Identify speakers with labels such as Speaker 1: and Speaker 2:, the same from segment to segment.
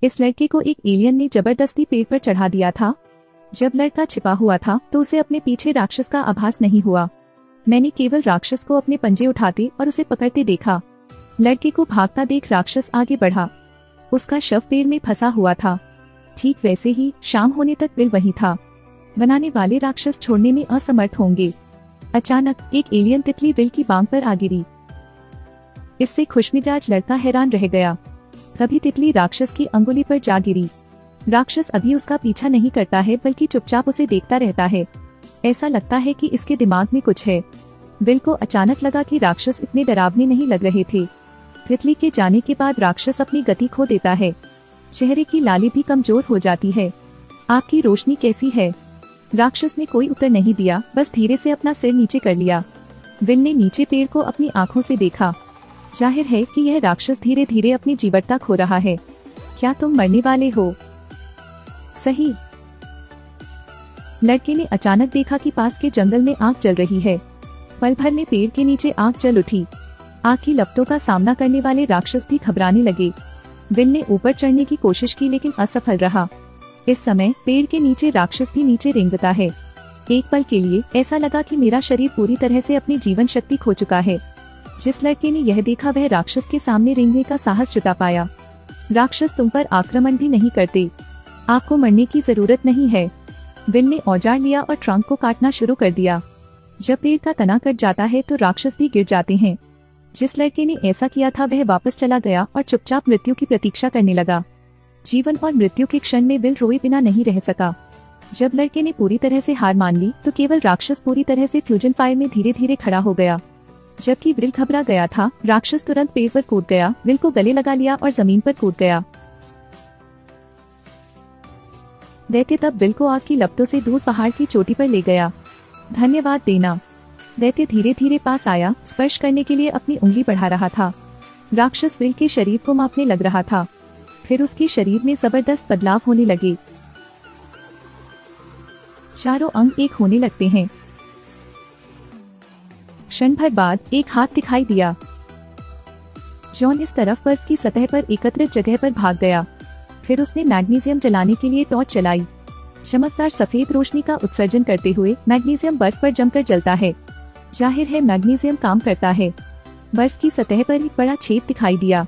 Speaker 1: इस लड़के को एक एलियन ने जबरदस्ती पेड़ पर चढ़ा दिया था। जब लड़का छिपा हुआ था तो उसे अपने पीछे राक्षस का आभास नहीं हुआ। मैंने केवल राक्षस को अपने पंजे उठाते और उसे पकड़ते देखा। लड़के को भागता देख राक्षस आगे बढ़ा। उसका शव पेड़ में फंसा हुआ था। ठीक वैसे ही शाम होने तक विल वहीं था। बनाने वाले राक्षस छोड़ने में असमर्थ होंगे। अचानक एक एलियन तितली विल की बांग पर आ गिरी। इससे खुशमिजाज लड़का हैरान रह गया। तभी तितली राक्षस की अंगुली पर जा गिरी। राक्षस अभी उसका पीछा नहीं करता है बल्कि चुपचाप उसे देखता रहता है। ऐसा लगता है कि इसके दिमाग में कुछ है। विल को अचानक लगा कि राक्षस इतने डरावने नहीं लग रहे थे। तितली के जाने के बाद राक्षस अपनी गति खो देता है। चेहरे की लाली भी कमजोर हो जाती है। आपकी रोशनी कैसी है? राक्षस ने कोई उत्तर नहीं दिया, बस धीरे से अपना सिर नीचे कर लिया। विल ने नीचे पेड़ को अपनी आंखों से देखा। जाहिर है कि यह राक्षस धीरे धीरे अपनी जीवटता खो रहा है। क्या तुम मरने वाले हो? सही। लड़के ने अचानक देखा कि पास के जंगल में आग जल रही है। पल भर में पेड़ के नीचे आग जल उठी। आग की लपटों का सामना करने वाले राक्षस भी घबराने लगे। विल ने ऊपर चढ़ने की कोशिश की लेकिन असफल रहा। इस समय पेड़ के नीचे राक्षस भी नीचे रेंगता है। एक पल के लिए ऐसा लगा कि मेरा शरीर पूरी तरह से अपनी जीवन शक्ति खो चुका है। जिस लड़के ने यह देखा वह राक्षस के सामने रेंगने का साहस जुटा पाया। राक्षस तुम पर आक्रमण भी नहीं करते। आपको मरने की जरूरत नहीं है। विल ने औजार लिया और ट्रंक को काटना शुरू कर दिया। जब पेड़ का तना कट जाता है तो राक्षस भी गिर जाते हैं। जिस लड़के ने ऐसा किया था वह वापस चला गया और चुपचाप मृत्यु की प्रतीक्षा करने लगा। जीवन और मृत्यु के क्षण में विल रोए बिना नहीं रह सका। जब लड़के ने पूरी तरह से हार मान ली तो केवल राक्षस पूरी तरह से फ्यूजन फायर में धीरे धीरे खड़ा हो गया। जबकि विल घबरा गया था, राक्षस तुरंत पेड़ पर कूद गया, विल को गले लगा लिया और जमीन पर कूद गया। दैत्य तब विल को आग की लपटों से दूर पहाड़ की चोटी पर ले गया। धन्यवाद देना। दैत्य धीरे धीरे पास आया, स्पर्श करने के लिए अपनी उंगली बढ़ा रहा था। राक्षस विल के शरीर को मापने लग रहा था। फिर उसके शरीर में जबरदस्त बदलाव होने लगे। चारों अंग एक होने लगते हैं। क्षण भर बाद एक हाथ दिखाई दिया। जॉन इस तरफ बर्फ की सतह पर एकत्रित जगह पर भाग गया। फिर उसने मैग्नीशियम जलाने के लिए टॉर्च चलाई। चमकदार सफेद रोशनी का उत्सर्जन करते हुए मैग्नीशियम बर्फ पर जमकर जलता है। जाहिर है मैग्नीशियम काम करता है। बर्फ की सतह पर एक बड़ा छेद दिखाई दिया।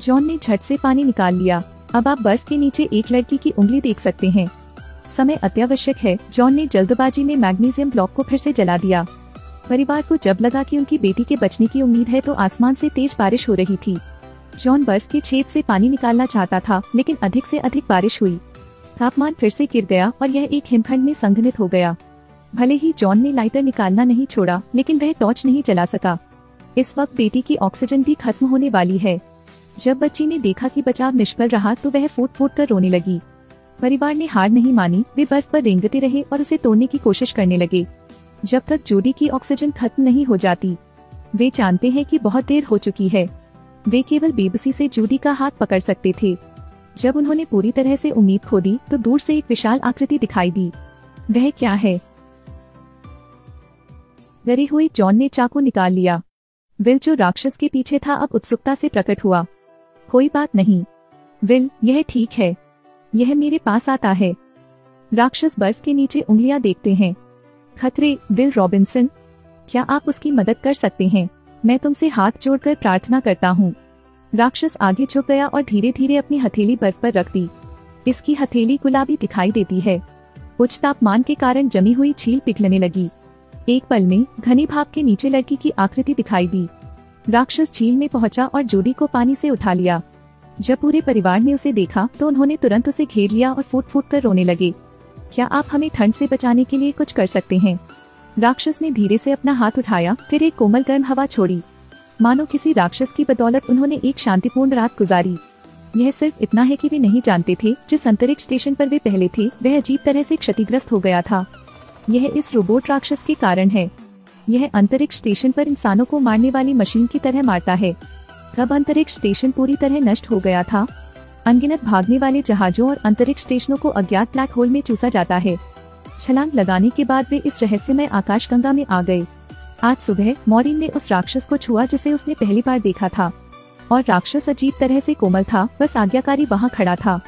Speaker 1: जॉन ने झट से पानी निकाल लिया। अब आप बर्फ के नीचे एक लड़की की उंगली देख सकते हैं। समय अत्यावश्यक है। जॉन ने जल्दबाजी में मैग्नीशियम ब्लॉक को फिर से जला दिया। परिवार को जब लगा कि उनकी बेटी के बचने की उम्मीद है तो आसमान से तेज बारिश हो रही थी। जॉन बर्फ के छेद से पानी निकालना चाहता था लेकिन अधिक से अधिक बारिश हुई। तापमान फिर से गिर गया और यह एक हिमखंड में संघनित हो गया। भले ही जॉन ने लाइटर निकालना नहीं छोड़ा लेकिन वह टॉर्च नहीं जला सका। इस वक्त बेटी की ऑक्सीजन भी खत्म होने वाली है। जब बच्ची ने देखा कि बचाव निष्फल रहा तो वह फूट फूट कर रोने लगी। परिवार ने हार नहीं मानी। वे बर्फ पर रेंगते रहे और उसे तोड़ने की कोशिश करने लगे जब तक जूडी की ऑक्सीजन खत्म नहीं हो जाती। वे जानते हैं कि बहुत देर हो चुकी है। वे केवल बेबसी से जूडी का हाथ पकड़ सकते थे। जब उन्होंने पूरी तरह से उम्मीद खो दी तो दूर से एक विशाल आकृति दिखाई दी। वह क्या है? डरी हुई जॉन ने चाकू निकाल लिया। विल जो राक्षस के पीछे था अब उत्सुकता से प्रकट हुआ। कोई बात नहीं विल, यह ठीक है। यह मेरे पास आता है। राक्षस बर्फ के नीचे उंगलियां देखते हैं। खतरे, विल रॉबिन्सन, क्या आप उसकी मदद कर सकते हैं? मैं तुमसे हाथ जोड़कर प्रार्थना करता हूँ। राक्षस आगे झुक गया और धीरे धीरे अपनी हथेली बर्फ पर रख दी। इसकी हथेली गुलाबी दिखाई देती है। उच्च तापमान के कारण जमी हुई छील पिघलने लगी। एक पल में घनी भाप के नीचे लड़की की आकृति दिखाई दी। राक्षस झील में पहुंचा और जूडी को पानी से उठा लिया। जब पूरे परिवार ने उसे देखा तो उन्होंने तुरंत उसे घेर लिया और फूट फूट कर रोने लगे। क्या आप हमें ठंड से बचाने के लिए कुछ कर सकते हैं? राक्षस ने धीरे से अपना हाथ उठाया, फिर एक कोमल गर्म हवा छोड़ी। मानो किसी राक्षस की बदौलत उन्होंने एक शांतिपूर्ण रात गुजारी। यह सिर्फ इतना है कि वे नहीं जानते थे जिस अंतरिक्ष स्टेशन पर वे पहले थे वह अजीब तरह से क्षतिग्रस्त हो गया था। यह इस रोबोट राक्षस के कारण है। यह अंतरिक्ष स्टेशन पर इंसानों को मारने वाली मशीन की तरह मारता है। तब अंतरिक्ष स्टेशन पूरी तरह नष्ट हो गया था। अनगिनत भागने वाले जहाजों और अंतरिक्ष स्टेशनों को अज्ञात ब्लैक होल में चूसा जाता है। छलांग लगाने के बाद वे इस रहस्यमय आकाशगंगा में आ गए। आज सुबह मॉरिन ने उस राक्षस को छुआ जिसे उसने पहली बार देखा था और राक्षस अजीब तरह से कोमल था, बस आज्ञाकारी वहाँ खड़ा था।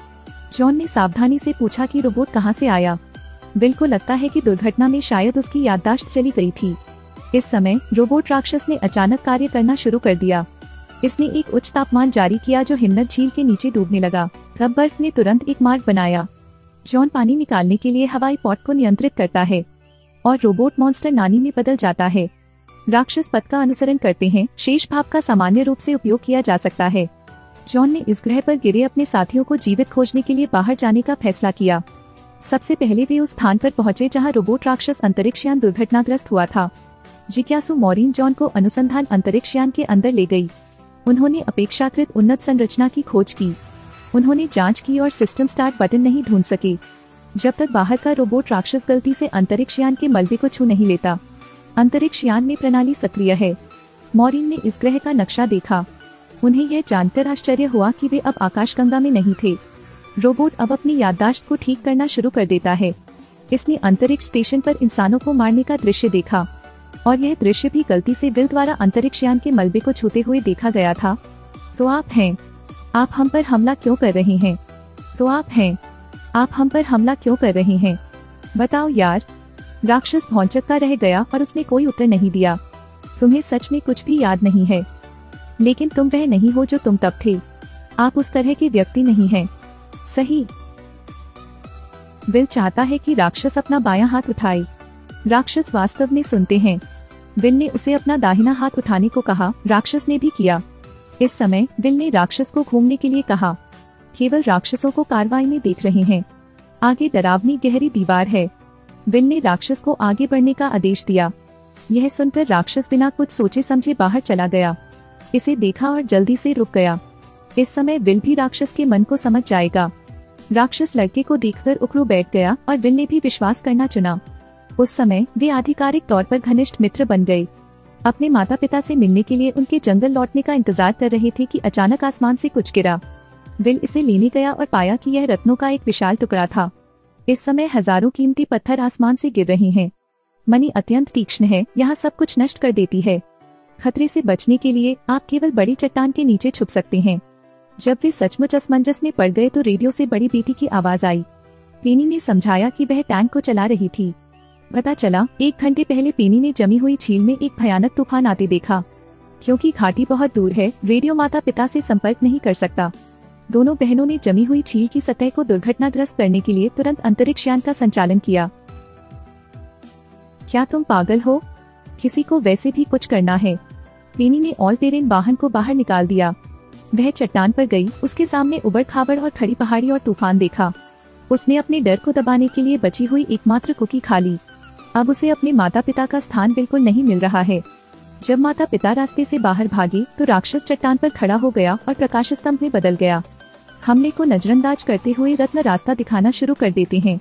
Speaker 1: जॉन ने सावधानी से पूछा कि रोबोट कहाँ से आया। विल को लगता है कि दुर्घटना में शायद उसकी याददाश्त चली गई थी। इस समय रोबोट राक्षस ने अचानक कार्य करना शुरू कर दिया। इसने एक उच्च तापमान जारी किया जो हिन्नत झील के नीचे डूबने लगा। तब बर्फ ने तुरंत एक मार्ग बनाया। जॉन पानी निकालने के लिए हवाई पॉट को नियंत्रित करता है और रोबोट मॉन्स्टर नानी में बदल जाता है। राक्षस पथ का अनुसरण करते हैं। शेष भाग का सामान्य रूप से उपयोग किया जा सकता है। जॉन ने इस ग्रह पर गिरे अपने साथियों को जीवित खोजने के लिए बाहर जाने का फैसला किया। सबसे पहले वे उस स्थान पर पहुंचे जहां रोबोट राक्षस अंतरिक्षयान दुर्घटनाग्रस्त हुआ था। जिज्ञासु मॉरीन जॉन को अनुसंधान अंतरिक्षयान के अंदर ले गई। उन्होंने अपेक्षाकृत उन्नत संरचना की खोज की। उन्होंने जांच की और सिस्टम स्टार्ट बटन नहीं ढूंढ सके जब तक बाहर का रोबोट राक्षस गलती से अंतरिक्षयान के मलबे को छू नहीं लेता। अंतरिक्षयान में प्रणाली सक्रिय है। मॉरीन ने इस ग्रह का नक्शा देखा। उन्हें यह जानकर आश्चर्य हुआ कि वे अब आकाशगंगा में नहीं थे। रोबोट अब अपनी याददाश्त को ठीक करना शुरू कर देता है। इसने अंतरिक्ष स्टेशन पर इंसानों को मारने का दृश्य देखा और यह दृश्य भी गलती से विल द्वारा अंतरिक्षयान के मलबे को छूते हुए देखा गया था। तो आप हैं, आप हम पर हमला क्यों कर रहे हैं? तो आप हैं, आप हम पर हमला क्यों कर रहे हैं? बताओ यार। राक्षस भौंचक्का रह गया और उसने कोई उत्तर नहीं दिया। तुम्हें सच में कुछ भी याद नहीं है, लेकिन तुम वह नहीं हो जो तुम तब थे। आप उस तरह के व्यक्ति नहीं हैं। सही। विल चाहता है कि राक्षस अपना बायां हाथ उठाए। राक्षस वास्तव में सुनते हैं। विल ने उसे अपना दाहिना हाथ उठाने को कहा। राक्षस ने भी किया। इस समय विल ने राक्षस को घूमने के लिए कहा। केवल राक्षसों को कार्रवाई में देख रहे हैं। आगे डरावनी गहरी दीवार है। विल ने राक्षस को आगे बढ़ने का आदेश दिया। यह सुनकर राक्षस बिना कुछ सोचे समझे बाहर चला गया। इसे देखा और जल्दी से रुक गया। इस समय विल भी राक्षस के मन को समझ जाएगा। राक्षस लड़के को देखकर उखड़ू बैठ गया और विल ने भी विश्वास करना चुना। उस समय वे आधिकारिक तौर पर घनिष्ठ मित्र बन गए। अपने माता पिता से मिलने के लिए उनके जंगल लौटने का इंतजार कर रहे थे कि अचानक आसमान से कुछ गिरा। विल इसे लेने गया और पाया कि यह रत्नों का एक विशाल टुकड़ा था। इस समय हजारों कीमती पत्थर आसमान से गिर रहे हैं। मणि अत्यंत तीक्ष्ण है, यहाँ सब कुछ नष्ट कर देती है। खतरे से बचने के लिए आप केवल बड़ी चट्टान के नीचे छुप सकते हैं। जब वे सचमुच असमंजस में पड़ गए तो रेडियो से बड़ी बेटी की आवाज आई। पेनी ने समझाया कि वह टैंक को चला रही थी। पता चला 1 घंटे पहले पेनी ने जमी हुई झील में एक भयानक तूफान आते देखा। क्योंकि घाटी बहुत दूर है, रेडियो माता पिता से संपर्क नहीं कर सकता। दोनों बहनों ने जमी हुई झील की सतह को दुर्घटनाग्रस्त करने के लिए तुरंत अंतरिक्षयान का संचालन किया। क्या तुम पागल हो? किसी को वैसे भी कुछ करना है। पेनी ने ऑल टेरेन वाहन को बाहर निकाल दिया। वह चट्टान पर गई। उसके सामने उबड़ खाबड़ और खड़ी पहाड़ी और तूफान देखा। उसने अपने डर को दबाने के लिए बची हुई एकमात्र कुकी खा ली। अब उसे अपने माता पिता का स्थान बिल्कुल नहीं मिल रहा है। जब माता पिता रास्ते से बाहर भागे तो राक्षस चट्टान पर खड़ा हो गया और प्रकाश स्तंभ में बदल गया। हमले को नजरअंदाज करते हुए रत्न रास्ता दिखाना शुरू कर देते हैं।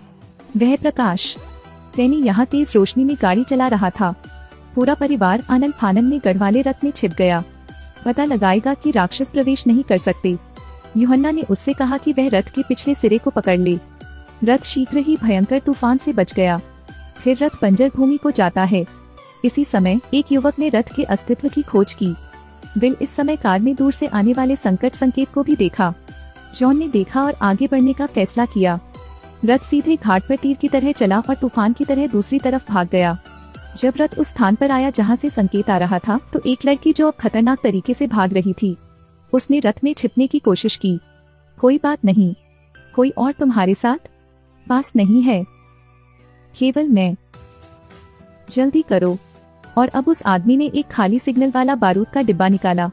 Speaker 1: वह प्रकाश। पेनी यहाँ तेज रोशनी में गाड़ी चला रहा था। पूरा परिवार आनंद फानन में गढ़वाले रथ में छिप गया। पता लगाएगा कि राक्षस प्रवेश नहीं कर सकते। यूहन्ना ने उससे कहा कि वह रथ के पिछले सिरे को पकड़ ले। रथ शीघ्र ही भयंकर तूफान से बच गया। फिर रथ बंजर भूमि को जाता है। इसी समय एक युवक ने रथ के अस्तित्व की खोज की। विल इस समय कार में दूर से आने वाले संकट संकेत को भी देखा। जॉन ने देखा और आगे बढ़ने का फैसला किया। रथ सीधे घाट पर तीर की तरह चला और तूफान की तरह दूसरी तरफ भाग गया। जब रथ उस स्थान पर आया जहां से संकेत आ रहा था तो एक लड़की जो अब खतरनाक तरीके से भाग रही थी, उसने रथ में छिपने की कोशिश की। कोई बात नहीं, कोई और तुम्हारे साथ पास नहीं है, केवल मैं। जल्दी करो। और अब उस आदमी ने एक खाली सिग्नल वाला बारूद का डिब्बा निकाला।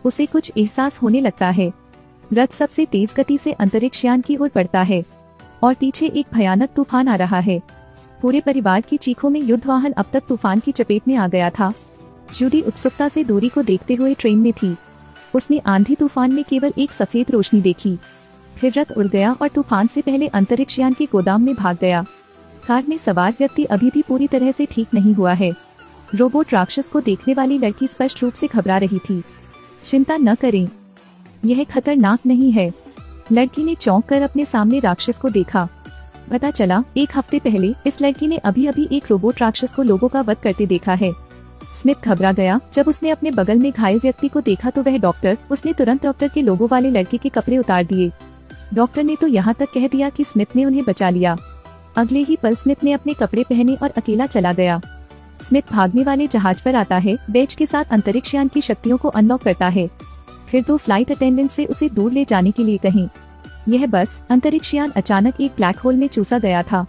Speaker 1: उसे कुछ एहसास होने लगता है। रथ सबसे तेज गति से अंतरिक्षयान की ओर बढ़ता है और पीछे एक भयानक तूफान आ रहा है। पूरे परिवार की चीखों में युद्ध वाहन अब तक तूफान की चपेट में आ गया था। जूडी उत्सुकता से दूरी को देखते हुए ट्रेन में थी। उसने आंधी तूफान में केवल एक सफेद रोशनी देखी। फिर रथ उड़ गया और तूफान से पहले अंतरिक्षयान के गोदाम में भाग गया। कार में सवार व्यक्ति अभी भी पूरी तरह से ठीक नहीं हुआ है। रोबोट राक्षस को देखने वाली लड़की स्पष्ट रूप से घबरा रही थी। चिंता न करें, यह खतरनाक नहीं है। लड़की ने चौंक कर अपने सामने राक्षस को देखा। पता चला 1 हफ्ते पहले इस लड़की ने अभी अभी एक रोबोट राक्षस को लोगों का वध करते देखा है। स्मिथ घबरा गया जब उसने अपने बगल में घायल व्यक्ति को देखा तो वह डॉक्टर। उसने तुरंत डॉक्टर के लोगो वाले लड़के के कपड़े उतार दिए। डॉक्टर ने तो यहाँ तक कह दिया कि स्मिथ ने उन्हें बचा लिया। अगले ही पल स्मिथ ने अपने कपड़े पहने और अकेला चला गया। स्मिथ भागने वाले जहाज पर आता है, बैज के साथ अंतरिक्ष यान की शक्तियों को अनलॉक करता है। फिर 2 फ्लाइट अटेंडेंट से उसे दूर ले जाने के लिए कहें। यह बस अंतरिक्ष यान अचानक एक ब्लैक होल में चूसा गया था।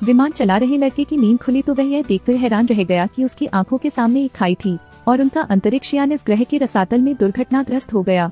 Speaker 1: विमान चला रहे लड़के की नींद खुली तो वह यह देखकर हैरान रह गया कि उसकी आंखों के सामने एक खाई थी और उनका अंतरिक्ष यान इस ग्रह के रसातल में दुर्घटनाग्रस्त हो गया।